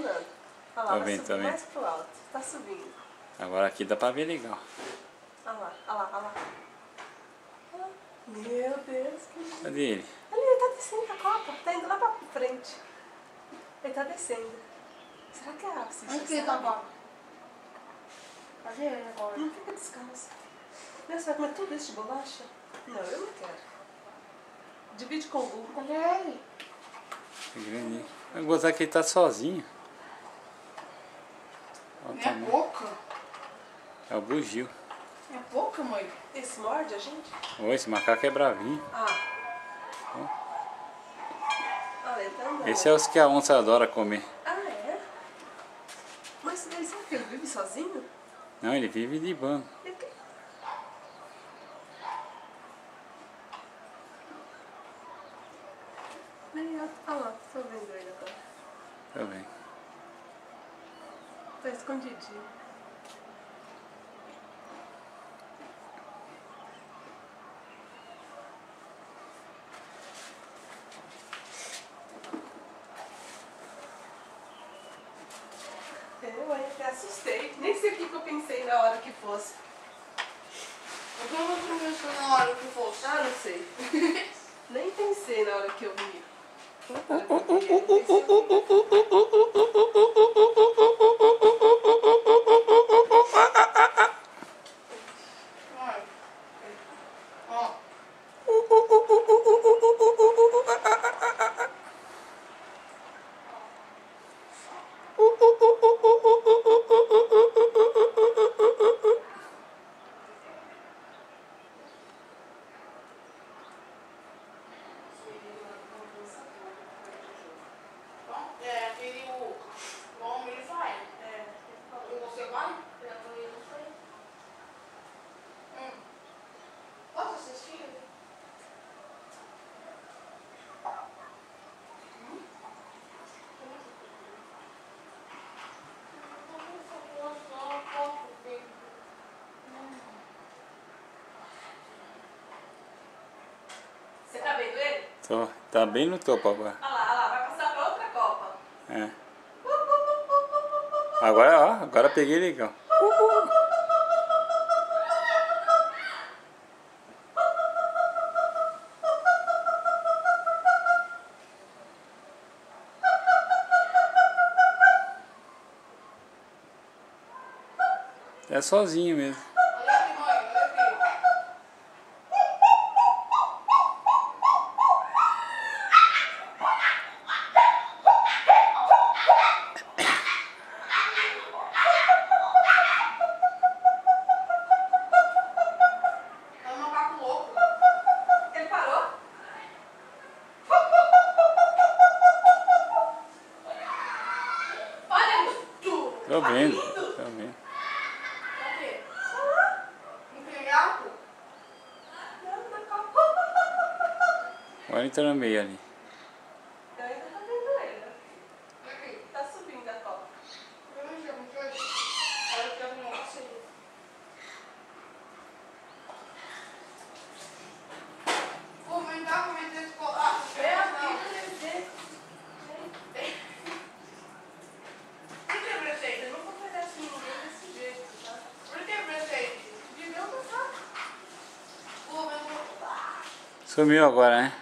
andando. Olha lá, vai subir mais pro alto. Tá subindo. Agora aqui dá pra ver legal. Olha lá, olha lá, olha lá. Meu Deus, que lindo. Cadê ele? Ali, ele tá descendo a copa. Tá indo lá pra frente. Ele tá descendo. Será que é a salsicha? Onde que ele tá bom? Cadê ele agora? Não fica descalço. Você vai comer tudo isso de bolacha? Não, eu não quero. Divide com o Hugo. Cadê ele? É grande. Eu vou gostar que ele tá sozinho. Olha o É tamanho. pouca. É o bugio. É pouca, mãe. Esse morde a gente? Ô, esse macaco é bravinho. Olha, ele tá andando. Esse é os que a onça adora comer. Ah, é? Mas ele, será que ele vive sozinho? Não, ele vive de bando. Olha lá, tô vendo ele agora. Tá bem. Tá escondidinho. Eu até assustei. Nem sei o que eu pensei na hora que fosse. O que você pensou na hora que fosse? Ah, não sei. Nem pensei na hora que eu vi. Ó. O homem ele vai. E você vai? Posso assistir? Você tá vendo ele? Tô. Tá bem no topo agora. Olha lá, vai passar pra outra copa. É. Agora, ó, agora peguei legal. É sozinho mesmo. Olha aqui, mãe, olha aqui. É um macaco louco. Ele parou? Olha isso! Tô vendo, tô vendo. Cadê? Não tem gato? Não, na copa. Agora entra no meio ali. Eu ainda tô vendo ele. Aqui. Tá subindo a copa. Eu não sei como foi. Olha que eu não consigo. Pô, vem cá, como é que esse colar? É aqui, bebê. Por que preceito? Eu não vou fazer assim ninguém desse jeito, tá? Por que preceito? De meu passar. Pô, vem cá. Sumiu agora, né?